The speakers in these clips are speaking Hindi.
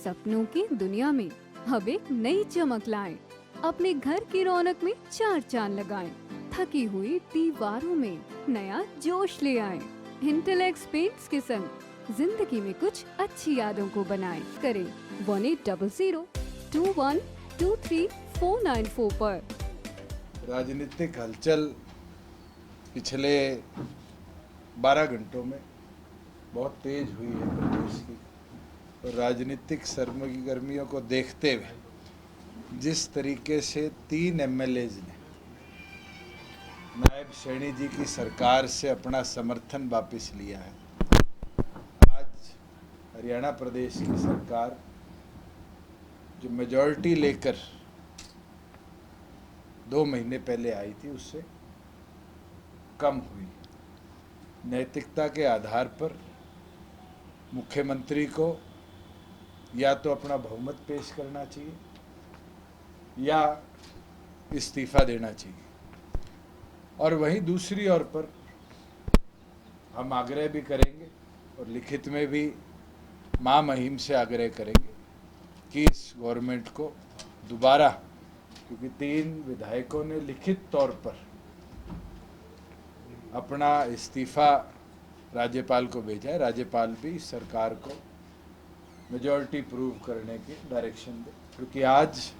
सपनों की दुनिया में अब एक नई चमक लाएं। अपने घर की रौनक में चार चांद लगाएं। थकी हुई दीवारों में नया जोश ले आएं। इंटेलेक्स पेंट्स के संग जिंदगी में कुछ अच्छी यादों को बनाएं। करें 180021234994 पर। राजनीतिक हलचल पिछले 12 घंटों में बहुत तेज हुई है प्रदेश की, और राजनीतिक सरगर्मियों को देखते हुए जिस तरीके से 3 एमएलएज ने नायब सैनी जी की सरकार से अपना समर्थन वापस लिया है। आज हरियाणा प्रदेश की सरकार जो मेजॉरिटी लेकर 2 महीने पहले आई थी उससे कम हुई। नैतिकता के आधार पर मुख्यमंत्री को या तो अपना बहुमत पेश करना चाहिए या इस्तीफा देना चाहिए, और वहीं दूसरी ओर पर हम आग्रह भी करेंगे और लिखित में भी महामहिम से आग्रह करेंगे कि इस गवर्नमेंट को दोबारा, क्योंकि 3 विधायकों ने लिखित तौर पर अपना इस्तीफा राज्यपाल को भेजा है, राज्यपाल भी सरकार को मेजॉरिटी प्रूव करने की डायरेक्शन दे, क्योंकि आज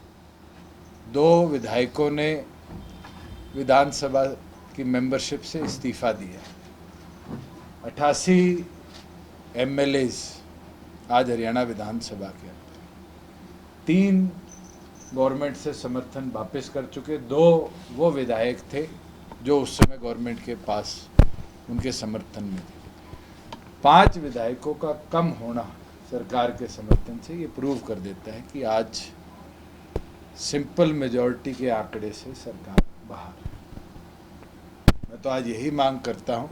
2 विधायकों ने विधानसभा की मेंबरशिप से इस्तीफा दिया है। 88 एमएलएज आज हरियाणा विधानसभा के अंदर 3 गवर्नमेंट से समर्थन वापस कर चुके, 2 वो विधायक थे जो उस समय गवर्नमेंट के पास उनके समर्थन में थे। 5 विधायकों का कम होना सरकार के समर्थन से ये प्रूव कर देता है कि आज सिंपल मेजॉरिटी के आंकड़े से सरकार बाहर है। मैं तो आज यही मांग करता हूं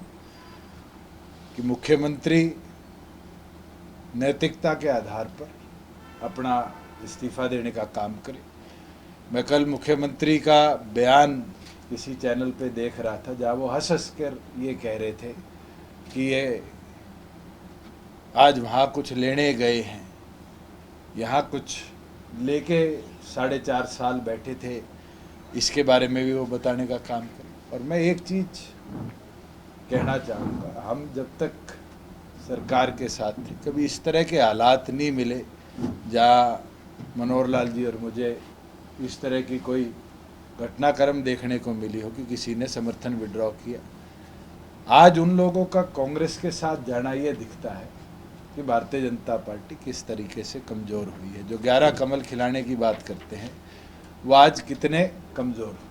कि मुख्यमंत्री नैतिकता के आधार पर अपना इस्तीफा देने का काम करे। मैं कल मुख्यमंत्री का बयान किसी चैनल पे देख रहा था जहाँ वो हंस हंस कर ये कह रहे थे कि ये आज वहाँ कुछ लेने गए हैं, यहाँ कुछ लेके 4.5 साल बैठे थे, इसके बारे में भी वो बताने का काम करें। और मैं एक चीज़ कहना चाहूँगा, हम जब तक सरकार के साथ थे कभी इस तरह के हालात नहीं मिले जहाँ मनोहर लाल जी और मुझे इस तरह की कोई घटनाक्रम देखने को मिली हो कि किसी ने समर्थन विड्रॉ किया। आज उन लोगों का कांग्रेस के साथ जाना ये दिखता है कि भारतीय जनता पार्टी किस तरीके से कमज़ोर हुई है। जो 11 कमल खिलाने की बात करते हैं वो आज कितने कमज़ोर हुए।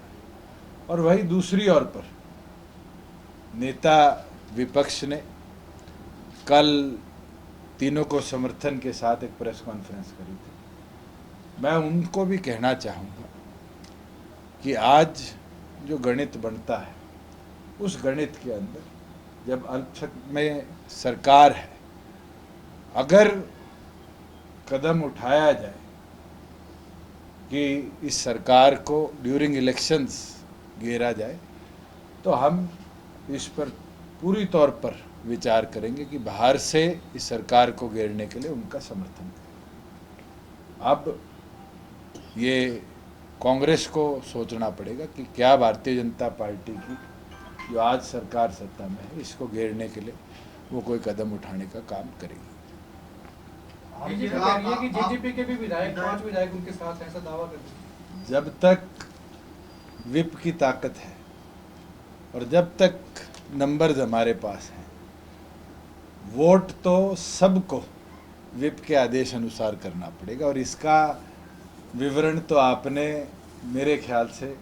और वही दूसरी ओर पर नेता विपक्ष ने कल तीनों को समर्थन के साथ एक प्रेस कॉन्फ्रेंस करी थी। मैं उनको भी कहना चाहूँगा कि आज जो गणित बनता है उस गणित के अंदर जब अल्पसंख्यक में सरकार है, अगर कदम उठाया जाए कि इस सरकार को ड्यूरिंग इलेक्शंस घेरा जाए तो हम इस पर पूरी तौर पर विचार करेंगे कि बाहर से इस सरकार को घेरने के लिए उनका समर्थन करें। अब ये कांग्रेस को सोचना पड़ेगा कि क्या भारतीय जनता पार्टी की जो आज सरकार सत्ता में है इसको घेरने के लिए वो कोई कदम उठाने का काम करेगी। जेजेपी के भी विधायक 5 विधायक उनके साथ ऐसा दावा करते हैं। जब तक विप की ताकत है और जब तक नंबर्स हमारे पास हैं, वोट तो सबको विप के आदेश अनुसार करना पड़ेगा। और इसका विवरण तो आपने मेरे ख्याल से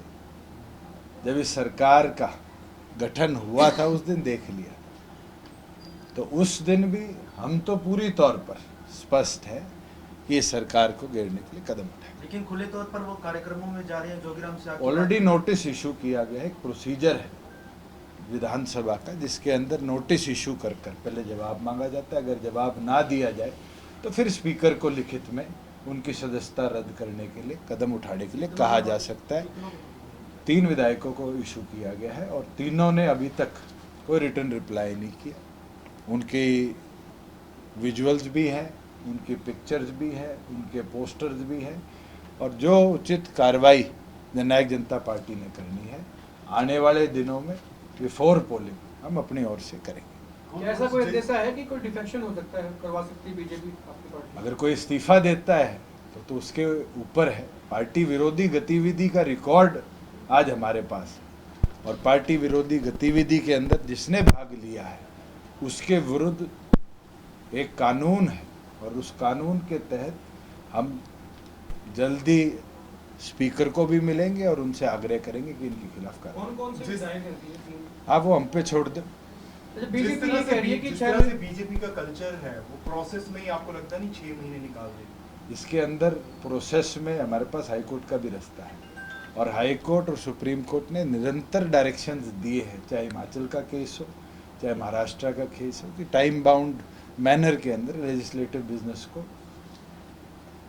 जब इस सरकार का गठन हुआ था उस दिन देख लिया था। तो उस दिन भी हम तो पूरी तौर पर स्पष्ट है कि इस सरकार को घेरने के लिए कदम उठाए। लेकिन खुले तौर पर वो कार्यक्रमों में जा रहे हैं। जोगीराम से ऑलरेडी नोटिस इशू किया गया है, एक प्रोसीजर है विधानसभा का जिसके अंदर नोटिस इशू कर पहले जवाब मांगा जाता है। अगर जवाब ना दिया जाए तो फिर स्पीकर को लिखित में उनकी सदस्यता रद्द करने के लिए कदम उठाने के लिए कहा जा सकता है। 3 विधायकों को इशू किया गया है और तीनों ने अभी तक कोई रिटर्न रिप्लाई नहीं किया। उनकी विजुअल्स भी हैं उनकी पिक्चर्स भी हैं, उनके पोस्टर्स भी हैं, और जो उचित कार्रवाई जननायक जनता पार्टी ने करनी है आने वाले दिनों में बिफोर पोलिंग हम अपनी ओर से करेंगे। क्या ऐसा कोई अंदेशा है कि कोई डिफेक्शन हो सकता है, करवा सकती है बीजेपी आपकी पार्टी? अगर कोई इस्तीफा देता है तो उसके ऊपर है। पार्टी विरोधी गतिविधि का रिकॉर्ड आज हमारे पास है, और पार्टी विरोधी गतिविधि के अंदर जिसने भाग लिया है उसके विरुद्ध एक कानून है, और उस कानून के तहत हम जल्दी स्पीकर को भी मिलेंगे और उनसे आग्रह करेंगे कि इनके खिलाफ कार्रवाई। कौन कौन से विधायक हैं? आप वो हम पे छोड़ दें। अच्छा, बीजेपी ये कह रही है कि जिस 6 तरह से बीजेपी का कल्चर है वो प्रोसेस में ही आपको लगता नहीं 6 महीने निकाल देगी? इसके अंदर प्रोसेस में हमारे पास हाई कोर्ट का भी रास्ता है, और हाई कोर्ट और सुप्रीम कोर्ट ने निरंतर डायरेक्शंस दिए हैं, चाहे हिमाचल का केस हो चाहे महाराष्ट्र का केस हो, कि टाइम बाउंड मैनर के अंदर लेजिस्लेटिव बिजनेस को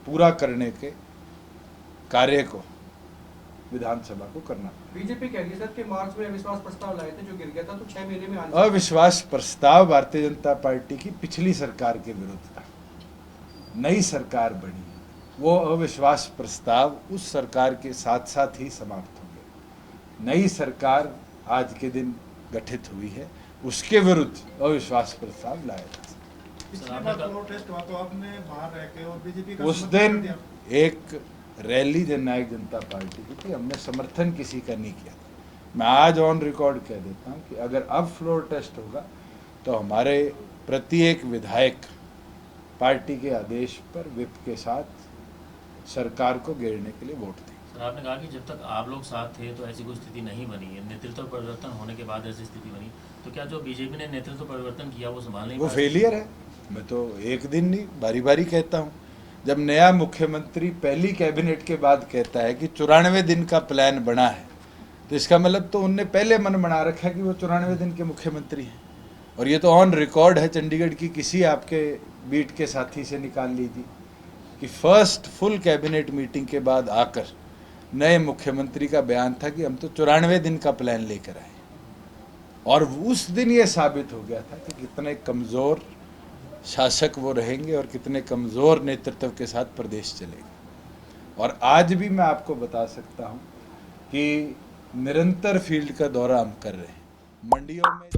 पूरा करने के कार्य को विधानसभा को करना। बीजेपी कह रही है सर कि मार्च में अविश्वास प्रस्ताव लाए थे जो गिर गया था, तो 6 महीने में आने अविश्वास प्रस्ताव भारतीय जनता पार्टी की पिछली सरकार के विरुद्ध था। नई सरकार बनी, वो अविश्वास प्रस्ताव उस सरकार के साथ साथ ही समाप्त हो गए। नई सरकार आज के दिन गठित हुई है, उसके विरुद्ध अविश्वास प्रस्ताव लाया था। पिछली बार प्रोटेस्ट हुआ तो आपने बाहर रह के और बीजेपी का उस समर्थन दिन दिया। एक रैली जननायक जनता पार्टी की थी, हमने समर्थन किसी का नहीं किया था। मैं आज ऑन रिकॉर्ड कह देता हूं कि अगर अब फ्लोर टेस्ट होगा तो हमारे प्रत्येक विधायक पार्टी के आदेश पर विप के साथ सरकार को घेरने के लिए वोट दें। सर, आपने कहा कि जब तक आप लोग साथ थे तो ऐसी कोई स्थिति नहीं बनी है, नेतृत्व परिवर्तन होने के बाद ऐसी स्थिति बनी, तो क्या जो बीजेपी ने नेतृत्व परिवर्तन किया वो संभाल नहीं वो पाया? फेलियर है। मैं तो एक दिन नहीं बारी बारी कहता हूँ। जब नया मुख्यमंत्री पहली कैबिनेट के बाद कहता है कि 94 दिन का प्लान बना है, तो इसका मतलब तो उनने पहले मन बना रखा है कि वो 94 दिन के मुख्यमंत्री हैं। और ये तो ऑन रिकॉर्ड है, चंडीगढ़ की किसी आपके बीट के साथी से निकाल लीजिए कि फर्स्ट फुल कैबिनेट मीटिंग के बाद आकर नए मुख्यमंत्री का बयान था कि हम तो 94 दिन का प्लान लेकर आए। और उस दिन ये साबित हो गया था कि कितने कमज़ोर शासक वो रहेंगे और कितने कमज़ोर नेतृत्व के साथ प्रदेश चलेगा। और आज भी मैं आपको बता सकता हूं कि निरंतर फील्ड का दौरा हम कर रहे हैं। मंडियों में